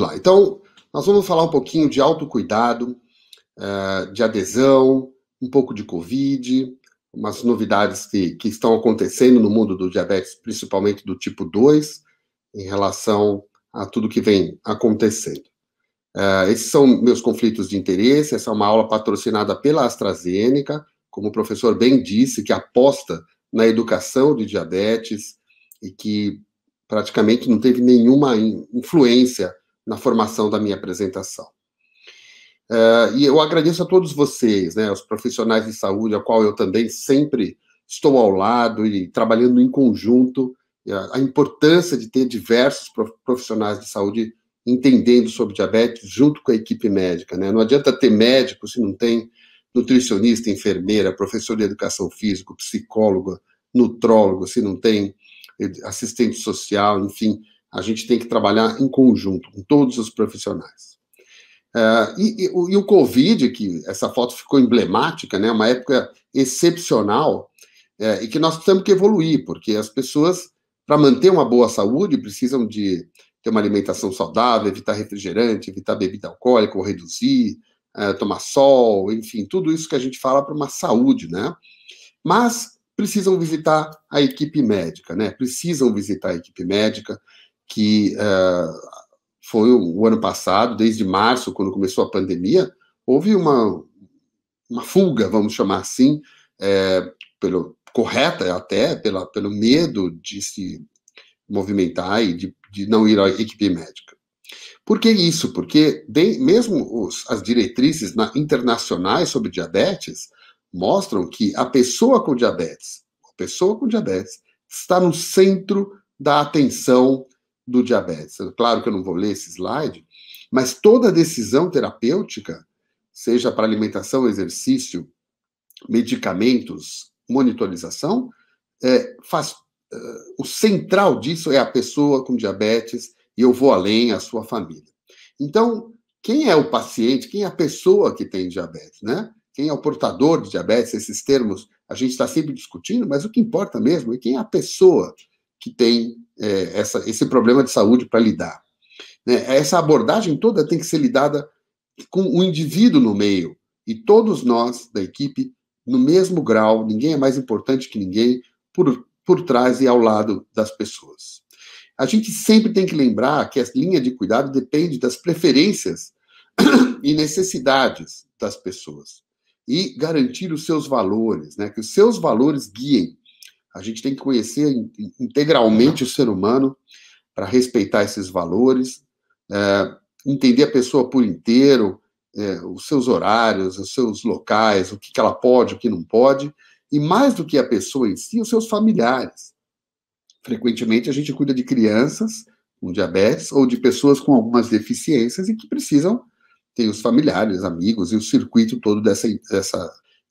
lá. Então, nós vamos falar um pouquinho de autocuidado, de adesão, um pouco de Covid, umas novidades que estão acontecendo no mundo do diabetes, principalmente do tipo 2, em relação a tudo que vem acontecendo. Esses são meus conflitos de interesse. Essa é uma aula patrocinada pela AstraZeneca, como o professor bem disse, que aposta na educação de diabetes e que praticamente não teve nenhuma influência na formação da minha apresentação. E eu agradeço a todos vocês, né, os profissionais de saúde, a qual eu também sempre estou ao lado e trabalhando em conjunto, a importância de ter diversos profissionais de saúde entendendo sobre diabetes junto com a equipe médica, né? Não adianta ter médico se não tem nutricionista, enfermeira, professor de educação física, psicólogo, nutrólogo, se não tem assistente social, enfim, a gente tem que trabalhar em conjunto com todos os profissionais. E o Covid, que essa foto ficou emblemática, né, uma época excepcional, e que nós temos que evoluir, porque as pessoas, para manter uma boa saúde, precisam de ter uma alimentação saudável, evitar refrigerante, evitar bebida alcoólica, ou reduzir, tomar sol, enfim, tudo isso que a gente fala para uma saúde, né? Mas precisam visitar a equipe médica, né? Precisam visitar a equipe médica, que foi o ano passado, desde março, quando começou a pandemia, houve uma fuga, vamos chamar assim, correta até, pelo medo de se movimentar e de não ir à equipe médica. Por que isso? Porque mesmo as diretrizes internacionais sobre diabetes mostram que a pessoa com diabetes está no centro da atenção do diabetes. Claro que eu não vou ler esse slide, mas toda decisão terapêutica, seja para alimentação, exercício, medicamentos, monitorização, o central disso é a pessoa com diabetes, e eu vou além, a sua família. Então, quem é o paciente, quem é a pessoa que tem diabetes, né? Quem é o portador de diabetes, esses termos a gente está sempre discutindo, mas o que importa mesmo é quem é a pessoa que tem esse problema de saúde para lidar. Né? Essa abordagem toda tem que ser lidada com o indivíduo no meio, e todos nós da equipe no mesmo grau, ninguém é mais importante que ninguém, por trás e ao lado das pessoas. A gente sempre tem que lembrar que a linha de cuidado depende das preferências e necessidades das pessoas, e garantir os seus valores, né? Que os seus valores guiem. A gente tem que conhecer integralmente o ser humano para respeitar esses valores, entender a pessoa por inteiro, os seus horários, os seus locais, o que ela pode, o que não pode, e mais do que a pessoa em si, os seus familiares. Frequentemente a gente cuida de crianças com diabetes ou de pessoas com algumas deficiências e que precisam ter os familiares, amigos e o circuito todo dessa...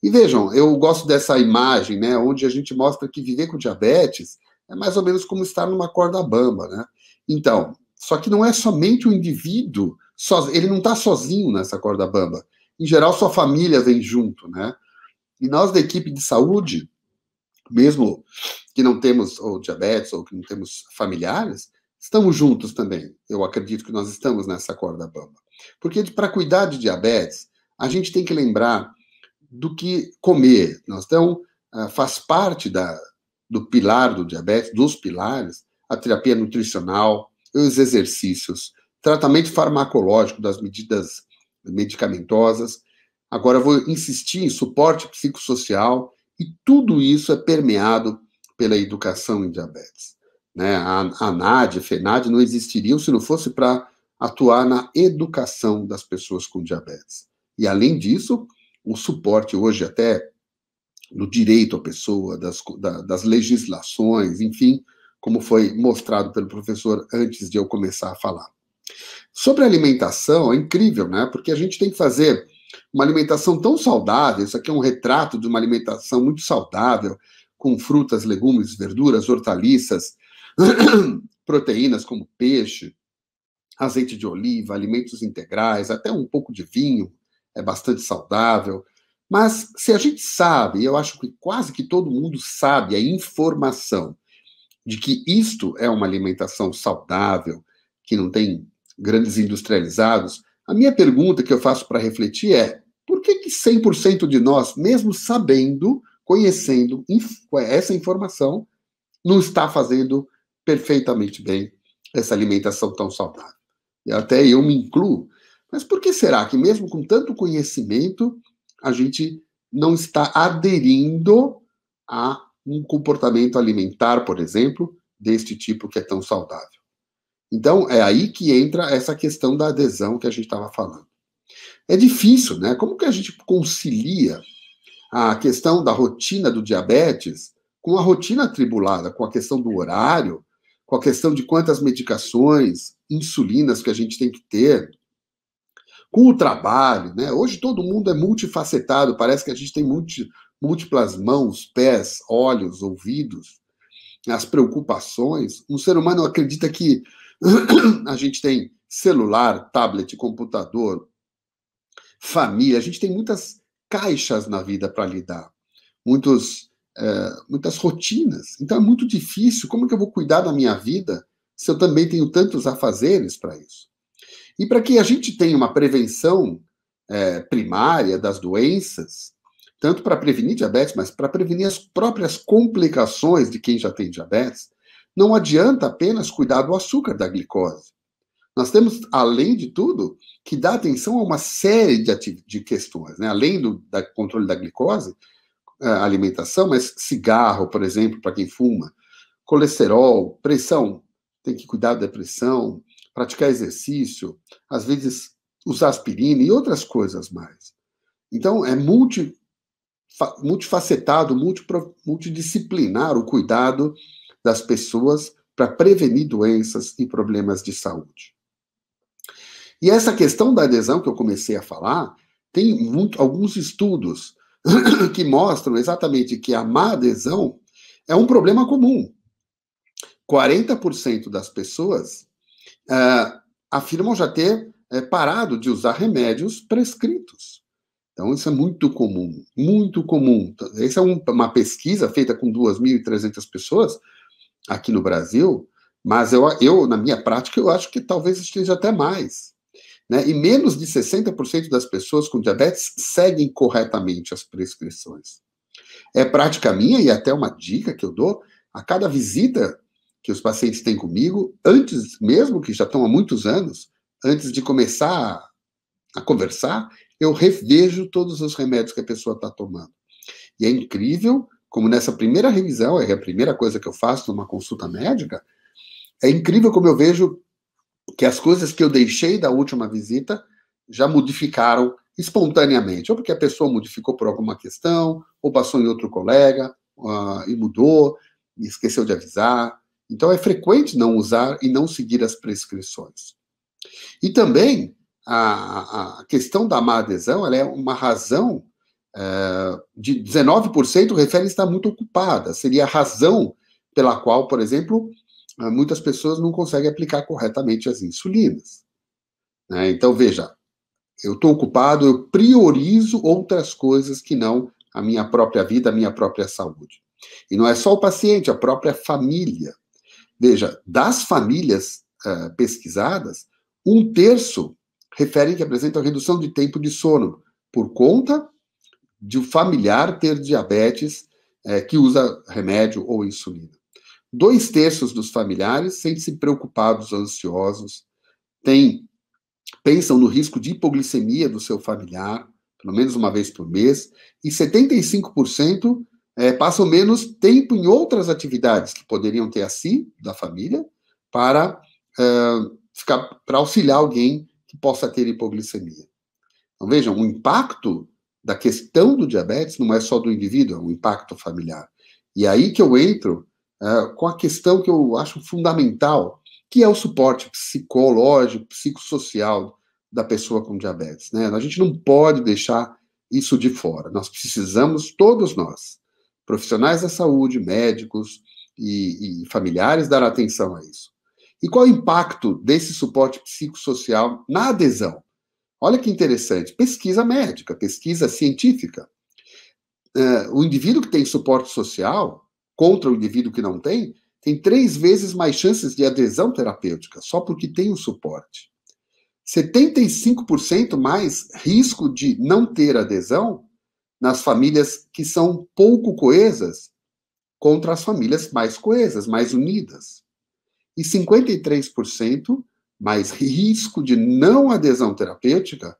E vejam, eu gosto dessa imagem, né, onde a gente mostra que viver com diabetes é mais ou menos como estar numa corda bamba, né? Então, só que não é somente o indivíduo, ele não está sozinho nessa corda bamba. Em geral, sua família vem junto, né? E nós da equipe de saúde, mesmo que não temos ou diabetes ou que não temos familiares, estamos juntos também. Eu acredito que nós estamos nessa corda bamba. Porque para cuidar de diabetes, a gente tem que lembrar do que comer. Então, faz parte do pilar do diabetes, dos pilares, a terapia nutricional, os exercícios, tratamento farmacológico das medidas medicamentosas. Agora, eu vou insistir em suporte psicossocial, e tudo isso é permeado pela educação em diabetes. Né? A ANAD, a FENAD não existiriam se não fosse para atuar na educação das pessoas com diabetes. E, além disso, o suporte hoje até do direito à pessoa, das legislações, enfim, como foi mostrado pelo professor antes de eu começar a falar. Sobre a alimentação, é incrível, né? Porque a gente tem que fazer uma alimentação tão saudável. Isso aqui é um retrato de uma alimentação muito saudável, com frutas, legumes, verduras, hortaliças, proteínas como peixe, azeite de oliva, alimentos integrais, até um pouco de vinho, é bastante saudável. Mas se a gente sabe, e eu acho que quase que todo mundo sabe a informação de que isto é uma alimentação saudável, que não tem grandes industrializados. A minha pergunta que eu faço para refletir é: por que 100% de nós, mesmo sabendo, conhecendo essa informação, não está fazendo perfeitamente bem essa alimentação tão saudável? E até eu me incluo. Mas por que será que, mesmo com tanto conhecimento, a gente não está aderindo a um comportamento alimentar, por exemplo, deste tipo que é tão saudável? Então, é aí que entra essa questão da adesão que a gente estava falando. É difícil, né? Como que a gente concilia a questão da rotina do diabetes com a rotina atribulada, com a questão do horário, com a questão de quantas medicações, insulinas que a gente tem que ter, com o trabalho, né? Hoje todo mundo é multifacetado, parece que a gente tem múltiplas mãos, pés, olhos, ouvidos, as preocupações. Um ser humano acredita que a gente tem celular, tablet, computador, família, a gente tem muitas caixas na vida para lidar, muitas rotinas. Então é muito difícil. Como que eu vou cuidar da minha vida se eu também tenho tantos afazeres para isso? E para que a gente tenha uma prevenção primária das doenças, tanto para prevenir diabetes, mas para prevenir as próprias complicações de quem já tem diabetes, não adianta apenas cuidar do açúcar, da glicose. Nós temos, além de tudo, que dar atenção a uma série de questões, né? Além do controle da glicose, alimentação, mas cigarro, por exemplo, para quem fuma, colesterol, pressão, tem que cuidar da pressão, praticar exercício, às vezes usar aspirina e outras coisas mais. Então, é multifacetado, multidisciplinar o cuidado das pessoas para prevenir doenças e problemas de saúde. E essa questão da adesão que eu comecei a falar, tem alguns estudos que mostram exatamente que a má adesão é um problema comum. 40% das pessoas afirmam já ter parado de usar remédios prescritos. Então, isso é muito comum, muito comum. Essa é uma pesquisa feita com 2.300 pessoas aqui no Brasil, mas eu, na minha prática, eu acho que talvez esteja até mais. Né? E menos de 60% das pessoas com diabetes seguem corretamente as prescrições. É prática minha e até uma dica que eu dou: a cada visita que os pacientes têm comigo, antes mesmo, que já estão há muitos anos, antes de começar a conversar, eu revejo todos os remédios que a pessoa está tomando. E é incrível como nessa primeira revisão, é a primeira coisa que eu faço numa consulta médica, é incrível como eu vejo que as coisas que eu deixei da última visita já modificaram espontaneamente, ou porque a pessoa modificou por alguma questão, ou passou em outro colega e mudou, e esqueceu de avisar. Então é frequente não usar e não seguir as prescrições. E também a questão da má adesão, ela é uma razão de 19% refere a estar muito ocupada. Seria a razão pela qual, por exemplo, muitas pessoas não conseguem aplicar corretamente as insulinas. Né? Então, veja, eu estou ocupado, eu priorizo outras coisas que não a minha própria vida, a minha própria saúde. E não é só o paciente, a própria família. Veja, das famílias pesquisadas, 1/3 referem que apresentam redução de tempo de sono por conta de um familiar ter diabetes que usa remédio ou insulina. 2/3 dos familiares sentem-se preocupados ou ansiosos, pensam no risco de hipoglicemia do seu familiar, pelo menos uma vez por mês, e 75% passam menos tempo em outras atividades que poderiam ter a si, da família, para auxiliar alguém que possa ter hipoglicemia. Então, vejam, o impacto da questão do diabetes não é só do indivíduo, é um impacto familiar. E aí que eu entro com a questão que eu acho fundamental, que é o suporte psicológico, psicossocial da pessoa com diabetes. Né? A gente não pode deixar isso de fora. Nós precisamos, todos nós, profissionais da saúde, médicos e familiares, dar atenção a isso. E qual é o impacto desse suporte psicossocial na adesão? Olha que interessante, pesquisa médica, pesquisa científica. O indivíduo que tem suporte social contra o indivíduo que não tem 3 vezes mais chances de adesão terapêutica, só porque tem o suporte. 75% mais risco de não ter adesão nas famílias que são pouco coesas contra as famílias mais coesas, mais unidas. E 53% mais risco de não adesão terapêutica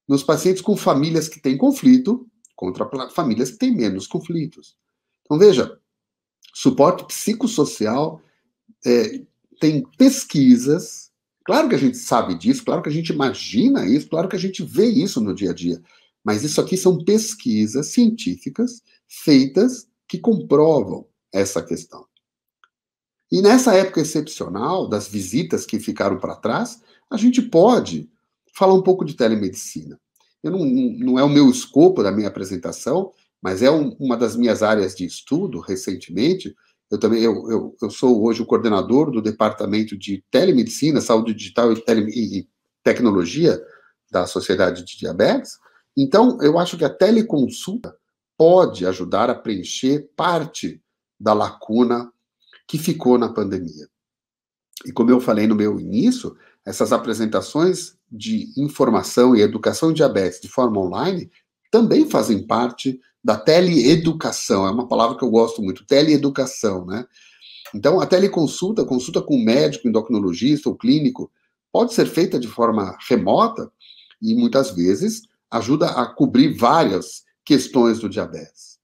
nos pacientes com famílias que têm conflito contra famílias que têm menos conflitos. Então, veja, suporte psicossocial tem pesquisas, claro que a gente sabe disso, claro que a gente imagina isso, claro que a gente vê isso no dia a dia, mas isso aqui são pesquisas científicas feitas que comprovam essa questão. E nessa época excepcional, das visitas que ficaram para trás, a gente pode falar um pouco de telemedicina. Não é o meu escopo da minha apresentação, mas é uma das minhas áreas de estudo recentemente. Eu sou hoje o coordenador do Departamento de Telemedicina, Saúde Digital e Tecnologia da Sociedade de Diabetes. Então, eu acho que a teleconsulta pode ajudar a preencher parte da lacuna que ficou na pandemia. E como eu falei no meu início, essas apresentações de informação e educação em diabetes de forma online também fazem parte da teleeducação, é uma palavra que eu gosto muito, teleeducação, né? Então, a teleconsulta, consulta com um médico, endocrinologista ou clínico, pode ser feita de forma remota e, muitas vezes, ajuda a cobrir várias questões do diabetes.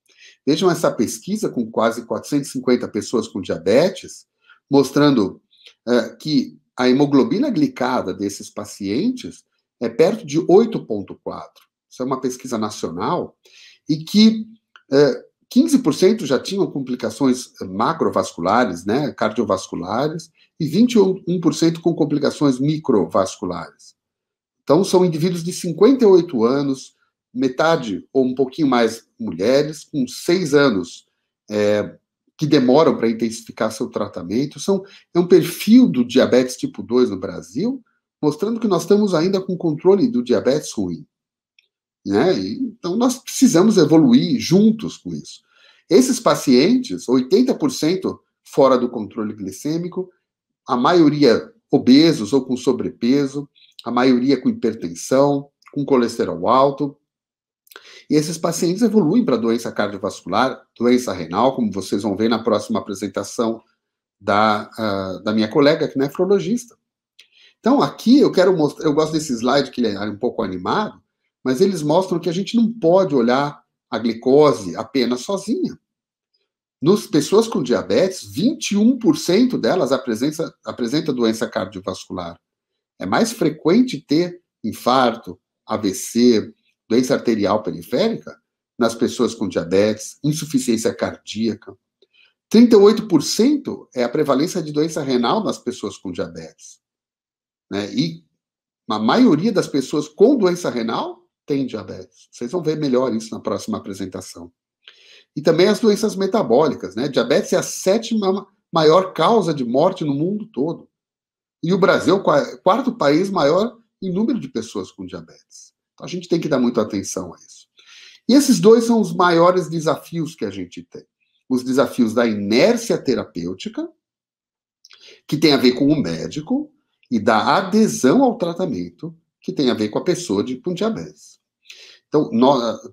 Vejam essa pesquisa com quase 450 pessoas com diabetes, mostrando que a hemoglobina glicada desses pacientes é perto de 8,4. Isso é uma pesquisa nacional, e que 15% já tinham complicações macrovasculares, né, cardiovasculares, e 21% com complicações microvasculares. Então, são indivíduos de 58 anos, metade ou um pouquinho mais mulheres, com 6 anos, que demoram para intensificar seu tratamento. É um perfil do diabetes tipo 2 no Brasil, mostrando que nós estamos ainda com controle do diabetes ruim. Né? Então, nós precisamos evoluir juntos com isso. Esses pacientes, 80% fora do controle glicêmico, a maioria obesos ou com sobrepeso, a maioria com hipertensão, com colesterol alto. E esses pacientes evoluem para doença cardiovascular, doença renal, como vocês vão ver na próxima apresentação da minha colega, que é nefrologista. Então, aqui eu quero mostrar, eu gosto desse slide, que ele é um pouco animado, mas eles mostram que a gente não pode olhar a glicose apenas sozinha. Nas pessoas com diabetes, 21% delas apresenta doença cardiovascular. É mais frequente ter infarto, AVC, doença arterial periférica nas pessoas com diabetes, insuficiência cardíaca. 38% é a prevalência de doença renal nas pessoas com diabetes. Né? E a maioria das pessoas com doença renal tem diabetes. Vocês vão ver melhor isso na próxima apresentação. E também as doenças metabólicas, né? Diabetes é a 7ª maior causa de morte no mundo todo. E o Brasil é o 4º país maior em número de pessoas com diabetes. Então a gente tem que dar muita atenção a isso. E esses dois são os maiores desafios que a gente tem. Os desafios da inércia terapêutica, que tem a ver com o médico, e da adesão ao tratamento, que tem a ver com a pessoa com diabetes. Então,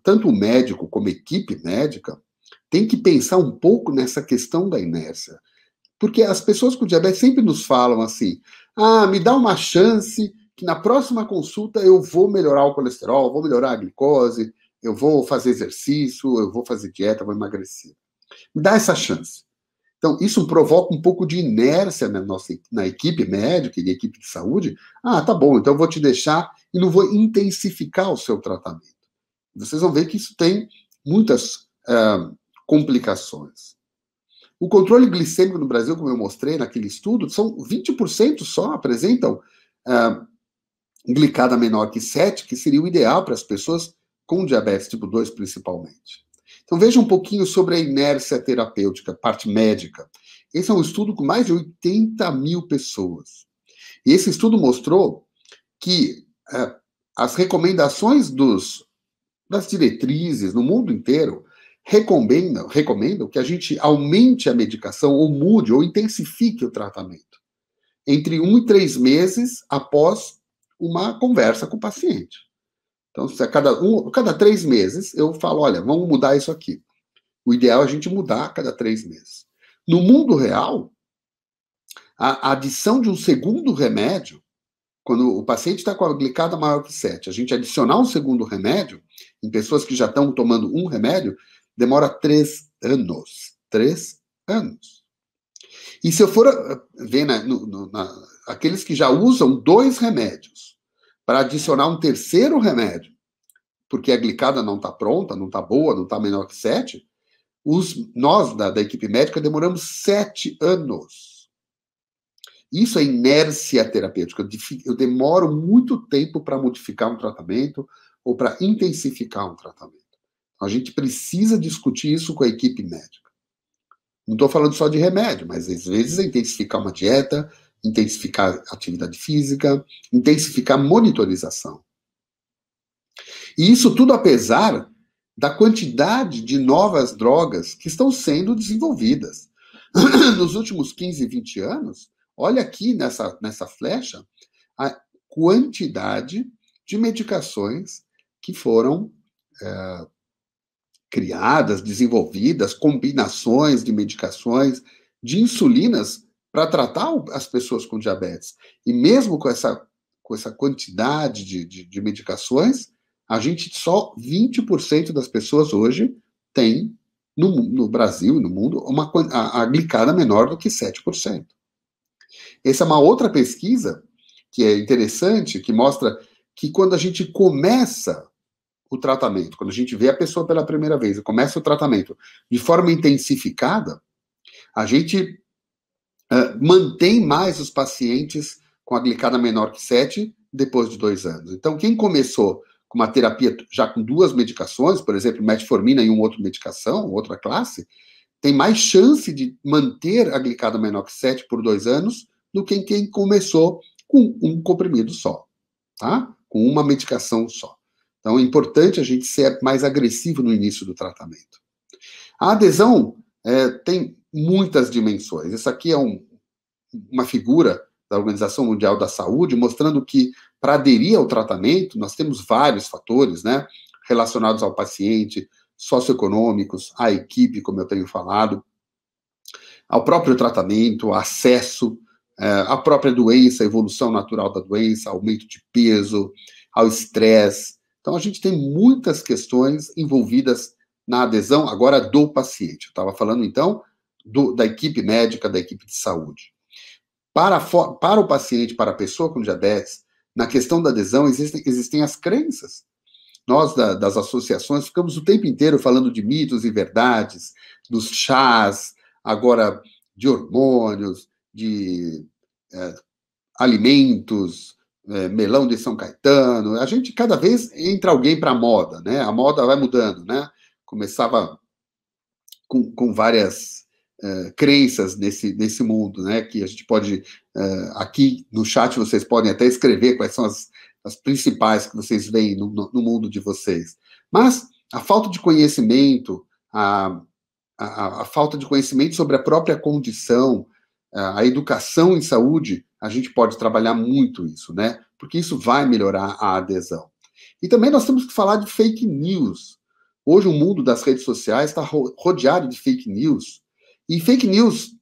tanto o médico como a equipe médica tem que pensar um pouco nessa questão da inércia. Porque as pessoas com diabetes sempre nos falam assim, me dá uma chance que na próxima consulta eu vou melhorar o colesterol, vou melhorar a glicose, eu vou fazer exercício, eu vou fazer dieta, vou emagrecer. Me dá essa chance. Então, isso provoca um pouco de inércia na equipe médica e na equipe de saúde. Tá bom, então eu vou te deixar e não vou intensificar o seu tratamento. Vocês vão ver que isso tem muitas complicações. O controle glicêmico no Brasil, como eu mostrei naquele estudo, são 20% só apresentam glicada menor que 7, que seria o ideal para as pessoas com diabetes tipo 2, principalmente. Então, veja um pouquinho sobre a inércia terapêutica, parte médica. Esse é um estudo com mais de 80 mil pessoas. E esse estudo mostrou que as recomendações das diretrizes no mundo inteiro recomendam que a gente aumente a medicação, ou mude, ou intensifique o tratamento entre 1 e 3 meses após uma conversa com o paciente. Então, se a cada 3 meses, eu falo, olha, vamos mudar isso aqui. O ideal é a gente mudar a cada 3 meses. No mundo real, a adição de um segundo remédio, quando o paciente está com a glicada maior que 7, a gente adicionar um segundo remédio, em pessoas que já estão tomando um remédio, demora 3 anos. 3 anos. E se eu for ver aqueles que já usam 2 remédios para adicionar um terceiro remédio, porque a glicada não está pronta, não está boa, não está menor que 7, nós da equipe médica demoramos 7 anos. Isso é inércia terapêutica. Eu demoro muito tempo para modificar um tratamento ou para intensificar um tratamento. A gente precisa discutir isso com a equipe médica. Não estou falando só de remédio, mas às vezes é intensificar uma dieta, intensificar atividade física, intensificar monitorização. E isso tudo apesar da quantidade de novas drogas que estão sendo desenvolvidas. Nos últimos 15, 20 anos, olha aqui nessa flecha a quantidade de medicações que foram criadas, desenvolvidas, combinações de medicações, de insulinas para tratar as pessoas com diabetes. E mesmo com essa quantidade de medicações, a gente só 20% das pessoas hoje tem, no Brasil e no mundo, a glicada menor do que 7%. Essa é uma outra pesquisa que é interessante, que mostra que quando a gente começa o tratamento, quando a gente vê a pessoa pela primeira vez e começa o tratamento de forma intensificada, a gente mantém mais os pacientes com a glicada menor que 7 depois de 2 anos. Então, quem começou com uma terapia já com 2 medicações, por exemplo, metformina e uma outra medicação, outra classe, tem mais chance de manter a glicada menor que 7 por 2 anos do que quem começou com um comprimido só, tá? Com uma medicação só. Então, é importante a gente ser mais agressivo no início do tratamento. A adesão tem muitas dimensões. Essa aqui é uma figura da Organização Mundial da Saúde, mostrando que, para aderir ao tratamento, nós temos vários fatores, né, relacionados ao paciente, socioeconômicos, à equipe, como eu tenho falado, ao próprio tratamento, acesso, à própria doença, a evolução natural da doença, aumento de peso, ao estresse. Então, a gente tem muitas questões envolvidas na adesão, agora, do paciente. Eu estava falando, então, da equipe médica, da equipe de saúde. Para o paciente, para a pessoa com diabetes, na questão da adesão, existem as crenças. Nós, das associações, ficamos o tempo inteiro falando de mitos e verdades, dos chás, agora de hormônios, de alimentos, melão de São Caetano. A gente, cada vez, entra alguém para a moda, né? A moda vai mudando, né? Começava com várias crenças nesse mundo, né? Que a gente pode, aqui no chat, vocês podem até escrever quais são as principais que vocês veem no mundo de vocês. Mas a falta de conhecimento, a falta de conhecimento sobre a própria condição, a educação em saúde, a gente pode trabalhar muito isso, né? Porque isso vai melhorar a adesão. E também nós temos que falar de fake news. Hoje o mundo das redes sociais está rodeado de fake news. E fake news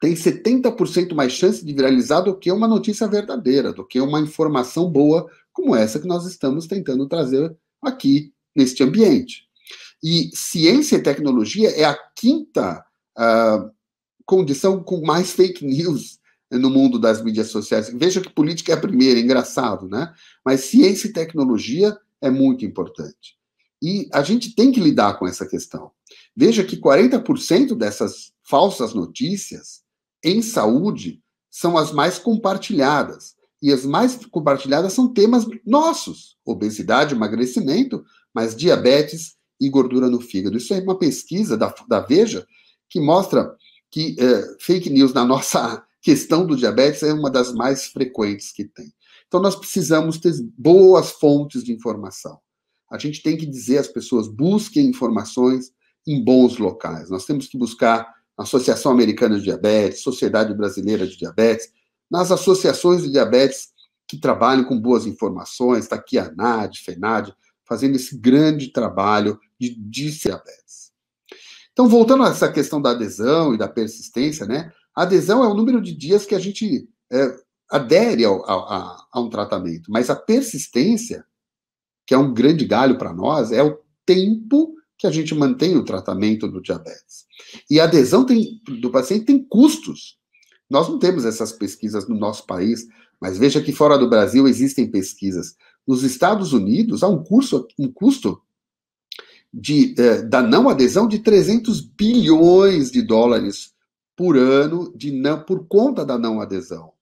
tem 70% mais chance de viralizar do que uma notícia verdadeira, do que uma informação boa como essa que nós estamos tentando trazer aqui neste ambiente. E ciência e tecnologia é a quinta condição com mais fake news no mundo das mídias sociais. Veja que política é a primeira, é engraçado, né? Mas ciência e tecnologia é muito importante. E a gente tem que lidar com essa questão. Veja que 40% dessas falsas notícias em saúde são as mais compartilhadas. E as mais compartilhadas são temas nossos: obesidade, emagrecimento, mas diabetes e gordura no fígado. Isso é uma pesquisa da Veja que mostra que fake news na nossa questão do diabetes é uma das mais frequentes que tem. Então, nós precisamos ter boas fontes de informação. A gente tem que dizer às pessoas: busquem informações em bons locais. Nós temos que buscar na Associação Americana de Diabetes, Sociedade Brasileira de Diabetes, nas associações de diabetes que trabalham com boas informações, está aqui a ANAD, FENAD, fazendo esse grande trabalho de diabetes. Então, voltando a essa questão da adesão e da persistência, né? A adesão é o número de dias que a gente adere a um tratamento, mas a persistência, que é um grande galho para nós, é o tempo que a gente mantém o tratamento do diabetes. E a adesão do paciente tem custos. Nós não temos essas pesquisas no nosso país, mas veja que fora do Brasil existem pesquisas. Nos Estados Unidos, há um custo da não adesão de 300 bilhões de dólares por ano por conta da não adesão.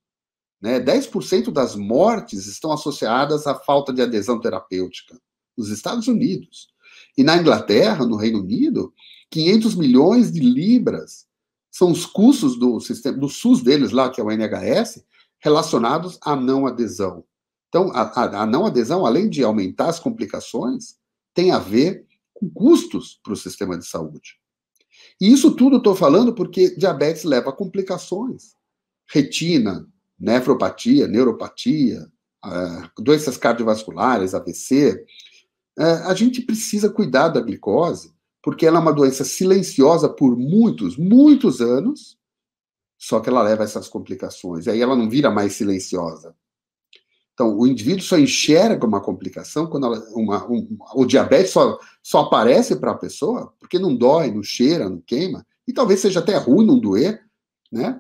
Né? 10% das mortes estão associadas à falta de adesão terapêutica nos Estados Unidos. E na Inglaterra, no Reino Unido, 500 milhões de libras são os custos do SUS deles lá, que é o NHS, relacionados à não adesão. Então, a não adesão, além de aumentar as complicações, tem a ver com custos para o sistema de saúde. E isso tudo estou falando porque diabetes leva a complicações. Retina, nefropatia, neuropatia, doenças cardiovasculares, AVC. A gente precisa cuidar da glicose, porque ela é uma doença silenciosa por muitos, muitos anos, só que ela leva a essas complicações. E aí ela não vira mais silenciosa. Então, o indivíduo só enxerga uma complicação quando o diabetes só aparece para a pessoa porque não dói, não cheira, não queima, e talvez seja até ruim não doer, né?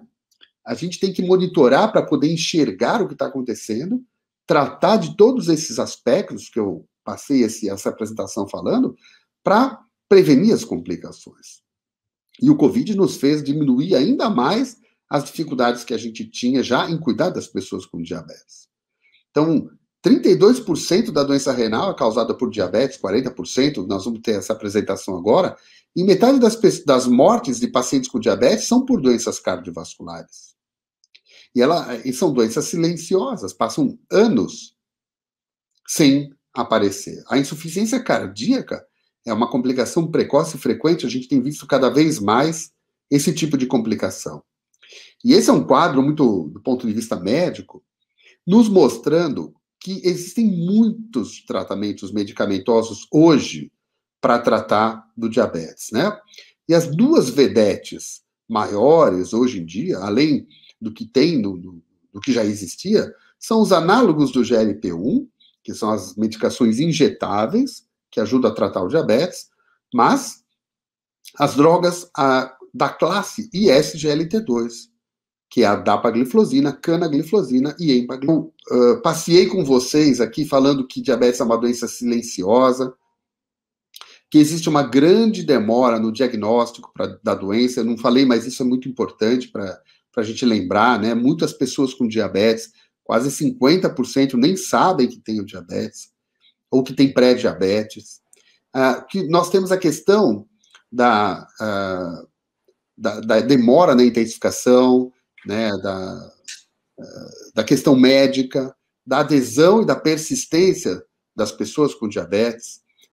A gente tem que monitorar para poder enxergar o que está acontecendo, tratar de todos esses aspectos que eu passei essa apresentação falando, para prevenir as complicações. E o Covid nos fez diminuir ainda mais as dificuldades que a gente tinha já em cuidar das pessoas com diabetes. Então, 32% da doença renal é causada por diabetes, 40%, nós vamos ter essa apresentação agora, e metade das mortes de pacientes com diabetes são por doenças cardiovasculares. E são doenças silenciosas, passam anos sem aparecer. A insuficiência cardíaca é uma complicação precoce e frequente, a gente tem visto cada vez mais esse tipo de complicação. E esse é um quadro muito, do ponto de vista médico, nos mostrando que existem muitos tratamentos medicamentosos hoje para tratar do diabetes, né? E as duas vedetes maiores hoje em dia, além do que tem, do que já existia, são os análogos do GLP-1, que são as medicações injetáveis, que ajudam a tratar o diabetes, mas as drogas da classe ISGLT2, que é a dapagliflozina, canagliflozina e empagliflozina. Eu passei com vocês aqui falando que diabetes é uma doença silenciosa, que existe uma grande demora no diagnóstico da doença. Eu não falei, mas isso é muito importante para a gente lembrar, né? Muitas pessoas com diabetes, quase 50%, nem sabem que tem o diabetes, ou que tem pré-diabetes. Que nós temos a questão da demora na intensificação, né, da questão médica, da adesão e da persistência das pessoas com diabetes.